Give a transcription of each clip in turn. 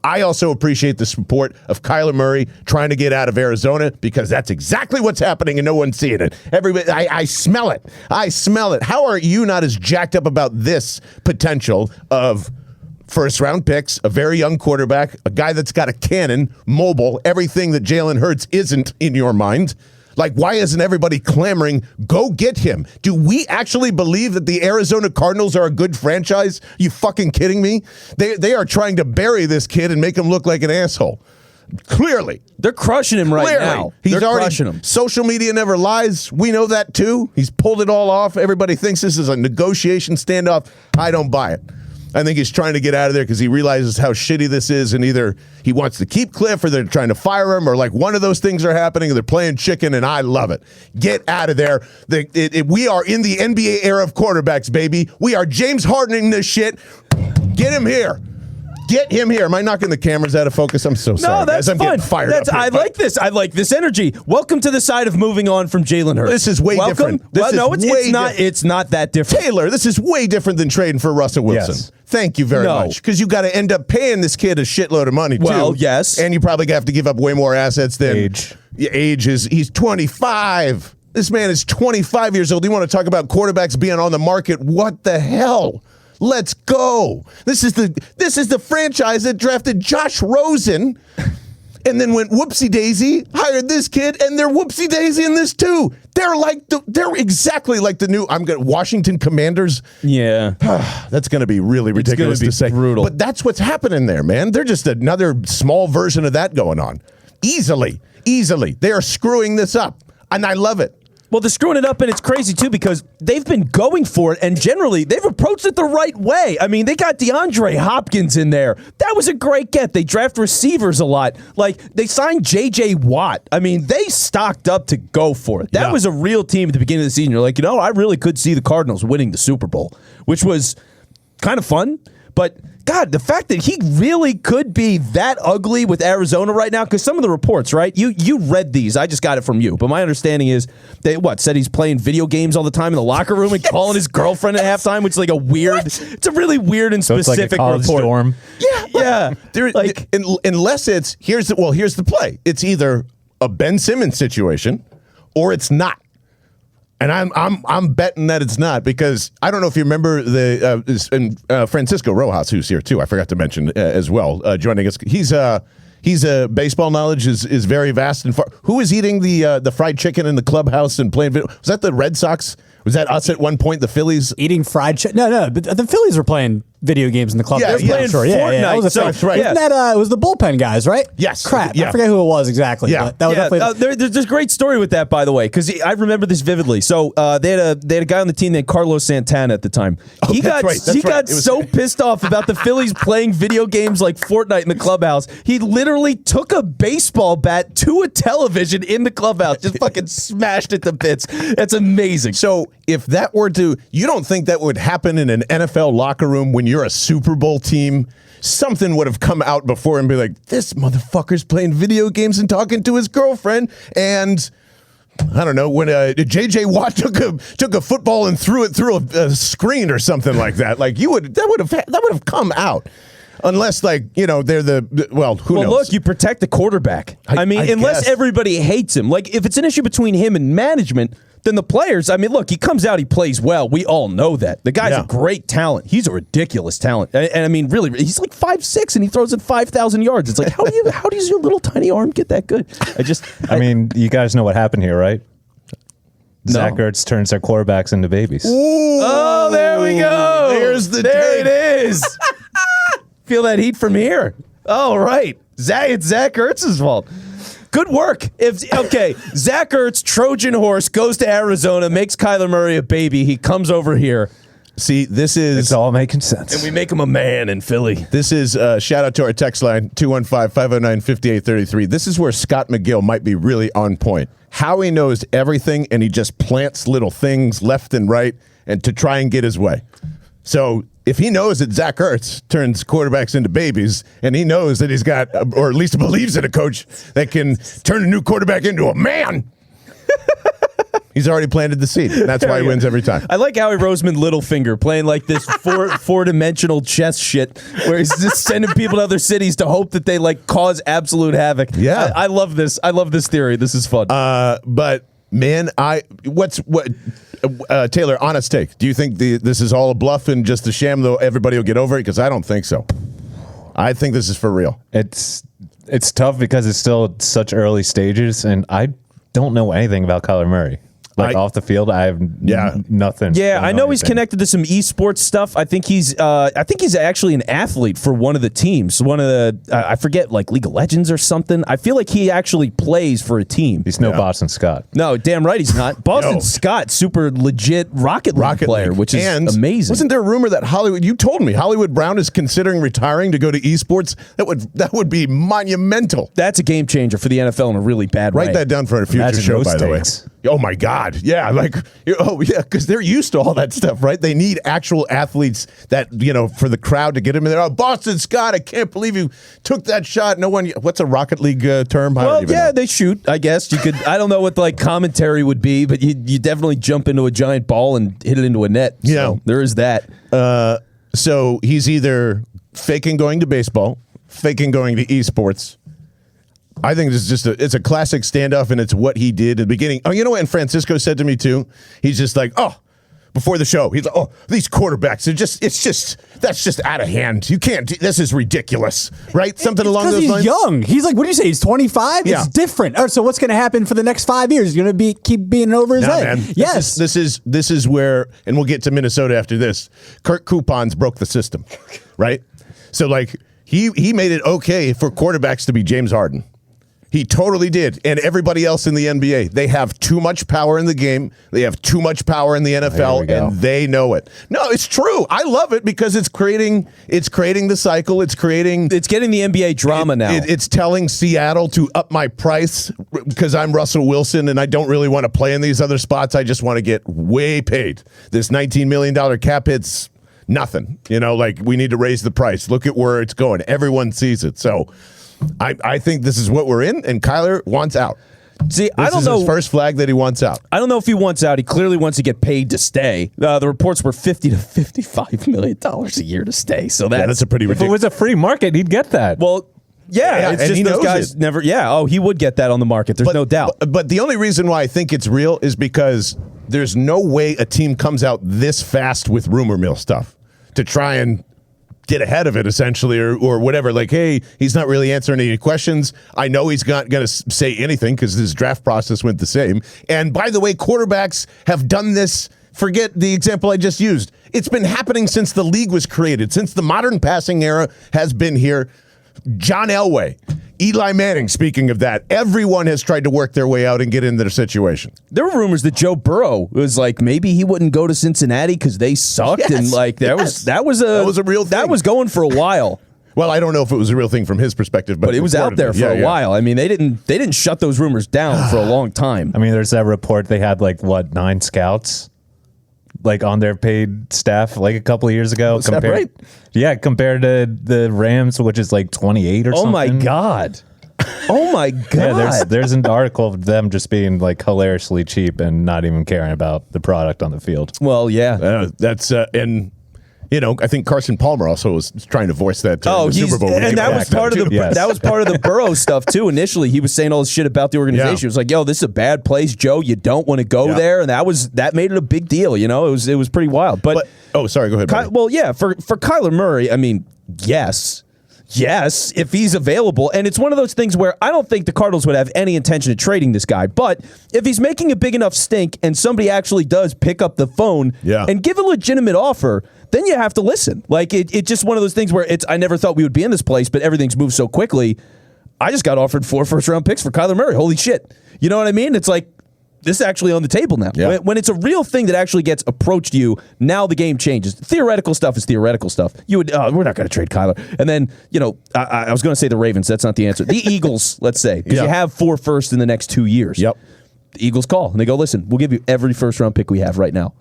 I also appreciate the support of Kyler Murray trying to get out of Arizona because that's exactly what's happening and no one's seeing it. Everybody, I smell it. I smell it. How are you not as jacked up about this potential of first-round picks, a very young quarterback, a guy that's got a cannon, mobile, everything that Jalen Hurts isn't in your mind? Like, why isn't everybody clamoring, go get him? Do we actually believe that the Arizona Cardinals are a good franchise? You fucking kidding me? They are trying to bury this kid and make him look like an asshole. Clearly. They're crushing him right now. They're crushing him. Social media never lies. We know that too. He's pulled it all off. Everybody thinks this is a negotiation standoff. I don't buy it. I think he's trying to get out of there because he realizes how shitty this is, and either he wants to keep Cliff or they're trying to fire him, or like one of those things are happening and they're playing chicken, and I love it. Get out of there. We are in the NBA era of quarterbacks, baby. We are James Hardening this shit. Get him here. Get him here. Am I knocking the cameras out of focus? I'm so sorry. No, that's I'm fun. Getting fired up here. I like this. I like this energy. Welcome to the side of moving on from Jalen Hurts. This is way different. It's not that different. Taylor, this is way different than trading for Russell Wilson. Yes. Thank you very much. Because you got to end up paying this kid a shitload of money, too. Well, yes. And you probably have to give up way more assets than age is. He's 25. This man is 25 years old. You want to talk about quarterbacks being on the market? What the hell? Let's go. This is the franchise that drafted Josh Rosen and then went whoopsie-daisy, hired this kid, and they're whoopsie-daisy in this too. They're exactly like the new Washington Commanders. Yeah. That's going to be really ridiculous to say. Brutal. But that's what's happening there, man. They're just another small version of that going on. Easily. They are screwing this up, and I love it. Well, they're screwing it up, and it's crazy, too, because they've been going for it, and generally, they've approached it the right way. I mean, they got DeAndre Hopkins in there. That was a great get. They draft receivers a lot. Like, they signed J.J. Watt. I mean, they stocked up to go for it. That was a real team at the beginning of the season. You're like, I really could see the Cardinals winning the Super Bowl, which was kind of fun, but God, the fact that he really could be that ugly with Arizona right now, because some of the reports, right? You read these. I just got it from you. But my understanding is they said he's playing video games all the time in the locker room and calling his girlfriend at halftime, which is like a weird, it's a really weird and specific like a report. Dorm. Yeah. Unless it's, here's the play. It's either a Ben Simmons situation or it's not. And I'm betting that it's not, because I don't know if you remember Francisco Rojas, who's here too. I forgot to mention as well, joining us. He's baseball knowledge is very vast and far. Who is eating the fried chicken in the clubhouse and playing video? Was that the Red Sox? Was that us at one point? The Phillies eating fried chicken? No, but the Phillies were playing video games in the club. Yeah, they're playing Fortnite. That was a that's right. Wasn't that it was the bullpen guys, right? Yes. Crap. Yeah. I forget who it was exactly. Yeah. But that was definitely there's a great story with that, by the way, because I remember this vividly. So they had a guy on the team named Carlos Santana at the time. He got so pissed off about the Phillies playing video games like Fortnite in the clubhouse. He literally took a baseball bat to a television in the clubhouse, just fucking smashed it to bits. That's amazing. So if that were to, you don't think that would happen in an NFL locker room when you're a Super Bowl team? Something would have come out before and be like, this motherfucker's playing video games and talking to his girlfriend. And I don't know, when J.J. Watt took a football and threw it through a screen or something like that, like that would have come out. Unless, they're who knows? Well, look, you protect the quarterback. I mean, unless everybody hates him. Like, if it's an issue between him and management, then the players, I mean, look, he comes out, he plays well. We all know that. The guy's a great talent. He's a ridiculous talent. And I mean, really, he's like 5'6", and he throws it 5,000 yards. It's like, how does your little tiny arm get that good? I mean, you guys know what happened here, right? No. Zach Ertz turns their quarterbacks into babies. Ooh, oh, there we go. There it is. Feel that heat from here. Oh, right. It's Zach Ertz's fault. Good work. Zach Ertz, Trojan horse, goes to Arizona, makes Kyler Murray a baby. He comes over here. See, it's all making sense. And we make him a man in Philly. This is, shout out to our text line, 215-509-5833. This is where Scott McGill might be really on point. How he knows everything, and he just plants little things left and right and to try and get his way. So if he knows that Zach Ertz turns quarterbacks into babies, and he knows that he's got, or at least believes in a coach that can turn a new quarterback into a man, He's already planted the seed. That's why he wins every time. I like Howie Roseman Littlefinger playing like this four-dimensional chess shit where he's just sending people to other cities to hope that they like cause absolute havoc. Yeah. I love this. I love this theory. This is fun. But man, Taylor, honest take. Do you think this is all a bluff and just a sham, though everybody will get over it? Because I don't think so. I think this is for real. It's tough because it's still such early stages, and I don't know anything about Kyler Murray. Like off the field, I have nothing. Yeah, I know he's connected to some esports stuff. I think he's actually an athlete for one of the teams. One of the I forget, like League of Legends or something. I feel like he actually plays for a team. He's no Boston Scott. No, damn right he's not. Boston Scott, super legit Rocket League player, which is amazing. Wasn't there a rumor that Hollywood? You told me Hollywood Brown is considering retiring to go to esports. That would be monumental. That's a game changer for the NFL in a really bad way. Write that down for a future show, by the way. Oh my God. Yeah. Because they're used to all that stuff, right? They need actual athletes that, for the crowd to get them in there. Oh, Boston Scott, I can't believe you took that shot. No one, what's a Rocket League term? Well, yeah, they shoot, I guess. You could, I don't know what like commentary would be, but you definitely jump into a giant ball and hit it into a net. So there is that. So he's either faking going to baseball, faking going to esports. I think this is it's a classic standoff, and it's what he did at the beginning. Oh, you know what? And Francisco said to me too. He's just like, before the show, he's like, these quarterbacks that's just out of hand. You can't. This is ridiculous, right? Something along those lines. He's young. He's like, what do you say? He's 25. Yeah. It's different. So what's going to happen for the next 5 years? He's going to keep being over his head. Man. Yes. This is where, and we'll get to Minnesota after this. Kirk Coupons broke the system, right? So like he made it okay for quarterbacks to be James Harden. He totally did. And everybody else in the NBA, they have too much power in the game. They have too much power in the NFL, and they know it. No, it's true. I love it because it's creating the cycle. It's getting the NBA drama now. It's telling Seattle to up my price because I'm Russell Wilson and I don't really want to play in these other spots. I just want to get way paid. This $19 million cap hit's nothing. We need to raise the price. Look at where it's going. Everyone sees it. So I think this is what we're in, and Kyler wants out. See, I don't know. His first flag that he wants out. I don't know if he wants out. He clearly wants to get paid to stay. The reports were $50 to $55 million a year to stay. So that's a pretty ridiculous. If it was a free market, he'd get that. Well, yeah, it's just those guys never. Yeah, he would get that on the market. There's no doubt. But the only reason why I think it's real is because there's no way a team comes out this fast with rumor mill stuff to try and get ahead of it, essentially, or whatever. Like, hey, he's not really answering any questions. I know he's not going to say anything because his draft process went the same. And by the way, quarterbacks have done this. Forget the example I just used. It's been happening since the league was created, since the modern passing era has been here. John Elway, Eli Manning, speaking of that, everyone has tried to work their way out and get in their situation. There were rumors that Joe Burrow was like, maybe he wouldn't go to Cincinnati because they sucked. Yes, and like that was a real thing. That was going for a while. Well, I don't know if it was a real thing from his perspective, but it was out there for a while. I mean, they didn't shut those rumors down for a long time. I mean, there's that report they had 9 scouts on their paid staff a couple of years ago. Is that right? Yeah, compared to the Rams, which is 28 or something. Oh my God. Oh my God. Yeah, there's an article of them just being hilariously cheap and not even caring about the product on the field. Well, yeah. That's and I think Carson Palmer also was trying to voice that in the Super Bowl. And that was part of the Burrow stuff too. Initially, he was saying all this shit about the organization. It was like, yo, this is a bad place, Joe. You don't want to go there. And that made it a big deal. It was pretty wild. But sorry, go ahead. Well, yeah, for Kyler Murray, I mean, yes, if he's available. And it's one of those things where I don't think the Cardinals would have any intention of trading this guy. But if he's making a big enough stink and somebody actually does pick up the phone and give a legitimate offer, then you have to listen. It's just one of those things where I never thought we would be in this place, but everything's moved so quickly. I just got offered 4 first-round picks for Kyler Murray. Holy shit. You know what I mean? It's like, this is actually on the table now. Yeah. When it's a real thing that actually gets approached you, now the game changes. Theoretical stuff is theoretical stuff. We're not going to trade Kyler. And then, I was going to say the Ravens. That's not the answer. The Eagles, let's say, because you have 4 firsts in the next 2 years. Yep. The Eagles call, and they go, listen, we'll give you every first-round pick we have right now.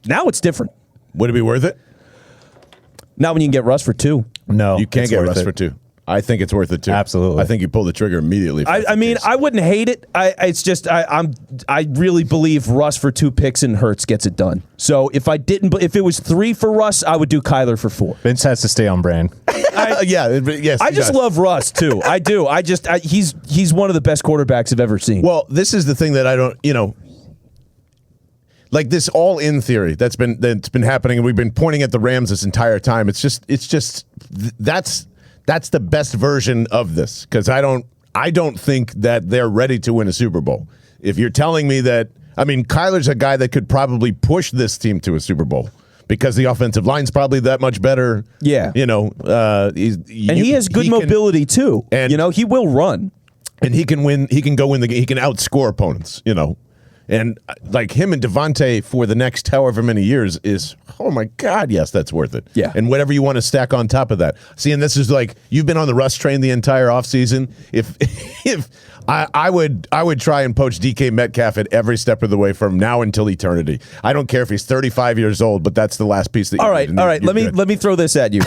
Now it's different. Would it be worth it? Not when you can get Russ for 2. No, you can't get Russ for 2. I think it's worth it too. Absolutely. I think you pull the trigger immediately. I mean, I wouldn't hate it. It's just I really believe Russ for 2 picks and Ertz gets it done. So if it was 3 for Russ, I would do Kyler for 4. Vince has to stay on brand. Yes. I just love Russ too. I do. He's one of the best quarterbacks I've ever seen. Well, this is the thing that I don't, like this all in theory that's been happening, and we've been pointing at the Rams this entire time. It's just that's the best version of this, because I don't think that they're ready to win a Super Bowl. If you're telling me that, I mean, Kyler's a guy that could probably push this team to a Super Bowl because the offensive line's probably that much better. Yeah, he has good mobility too. And he will run, and he can win. He can go win the game. He can outscore opponents. And like him and Devontae for the next however many years is, oh my God, yes, that's worth it. Yeah. And whatever you want to stack on top of that. See, and this is like, you've been on the Russ train the entire offseason. If I would try and poach DK Metcalf at every step of the way from now until eternity. I don't care if he's 35 years old, but that's the last piece that you All right. need. Let me throw this at you.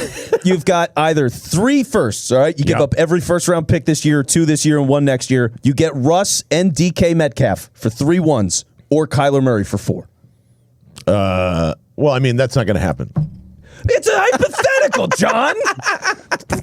You've got either 3 firsts, all right? You give up every first round pick this year, 2 this year, and 1 next year. You get Russ and DK Metcalf for 3 ones. Or Kyler Murray for 4. Well, I mean, that's not going to happen. It's a hypothetical, John.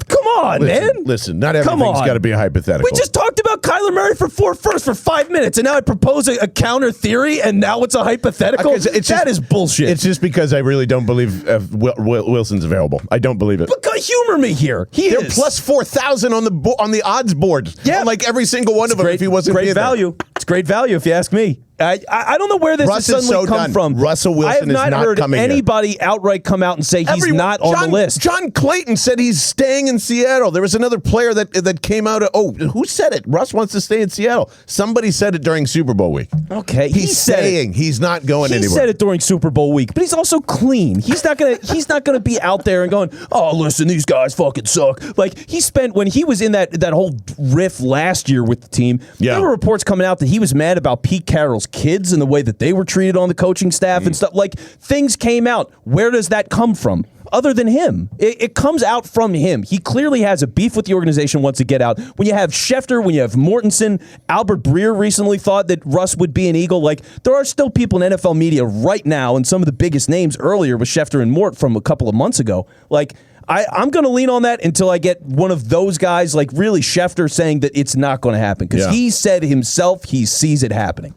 Come on, man. Listen, not everything's got to be a hypothetical. We just talked about Kyler Murray for 4 firsts for 5 minutes, and now I propose a counter theory, and now it's a hypothetical? That is bullshit. It's just because I really don't believe Wilson's available. I don't believe it. But humor me here. They're plus 4,000 on the odds board. Yeah, like every single one of them. If he wasn't great value, it's great value if you ask me. I don't know where this has suddenly come from. Russell Wilson is not coming. I have not heard anybody outright come out and say he's not on the list. John Clayton said he's staying in Seattle. There was another player that came out. Who said it? Russ wants to stay in Seattle. Somebody said it during Super Bowl week. Okay, he's saying he's not going anywhere. He said it during Super Bowl week, but he's also clean. He's not gonna be out there and going, oh, listen, these guys fucking suck. Like he spent when he was in that whole riff last year with the team. Yeah. There were reports coming out that he was mad about Pete Carroll's kids and the way that they were treated on the coaching staff and stuff. Like things came out. Where does that come from? Other than him, it comes out from him. He clearly has a beef with the organization, wants to get out. When you have Schefter, when you have Mortensen, Albert Breer recently thought that Russ would be an Eagle. Like there are still people in NFL media right now, and some of the biggest names earlier with Schefter and Mort from a couple of months ago. Like I'm going to lean on that until I get one of those guys, like really Schefter, saying that it's not going to happen because he said himself he sees it happening.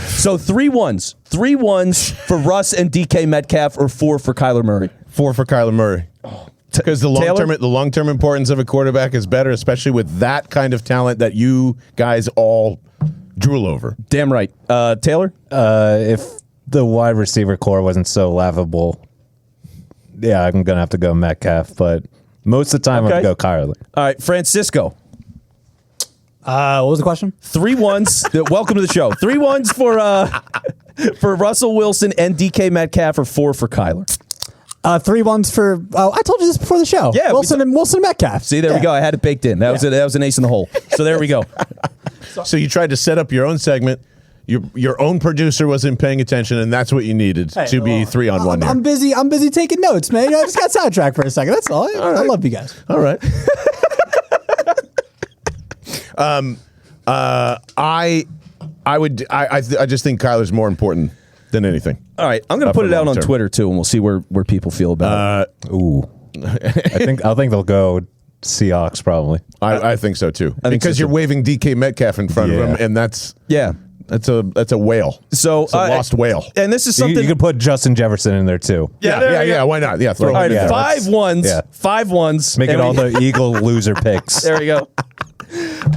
So 3 ones for Russ and DK Metcalf, or 4 for Kyler Murray. 4 for Kyler Murray. Because the long term importance of a quarterback is better, especially with that kind of talent that you guys all drool over. Damn right. Taylor? If the wide receiver core wasn't so laughable, yeah, I'm gonna have to go Metcalf, but most of the time I'm gonna go Kyler. All right, Francisco. What was the question? 3 ones. Welcome to the show. 3 ones for Russell Wilson and DK Metcalf, or 4 for Kyler. 3 ones for. Oh, I told you this before the show. Yeah, Wilson and Metcalf. See, there we go. I had it baked in. That was an ace in the hole. So there we go. So you tried to set up your own segment. Your own producer wasn't paying attention, and that's what you needed to be 3 on 1. I'm busy taking notes, man. I just got sidetracked for a second. That's all. I love you guys. All right. I just think Kyler's more important than anything. All right, I'm going to put it out on Twitter too, and we'll see where people feel about it. Ooh, I think they'll go Seahawks probably. I think so too, because you're waving DK Metcalf in front of him, and that's a whale. So it's a lost whale. And this is something you could put Justin Jefferson in there too. Yeah. Why not? Yeah, throw him in there. 5 ones. Yeah. 5 ones. Make it all the Eagle loser picks. There we go.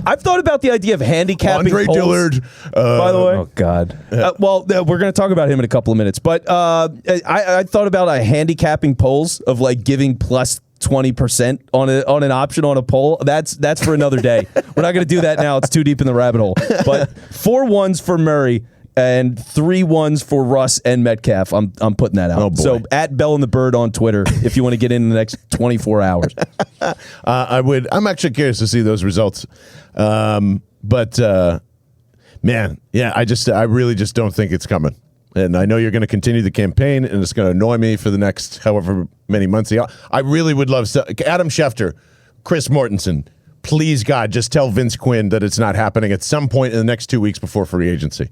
I've thought about the idea of handicapping Andre polls, Dillard. By the way. Oh, God. Well, we're going to talk about him in a couple of minutes. But I thought about a handicapping polls of like giving plus 20% on an option on a poll. That's for another day. We're not going to do that now. It's too deep in the rabbit hole. But 4 ones for Murray and 3 ones for Russ and Metcalf. I'm putting that out. Oh boy. So at Bell and the Bird on Twitter if you want to get in the next 24 hours. I'm actually curious to see those results. But man, yeah, I really just don't think it's coming. And I know you're going to continue the campaign, and it's going to annoy me for the next however many months. I really would love Adam Schefter. Chris Mortensen, please, God, just tell Vince Quinn that it's not happening at some point in the next 2 weeks before free agency.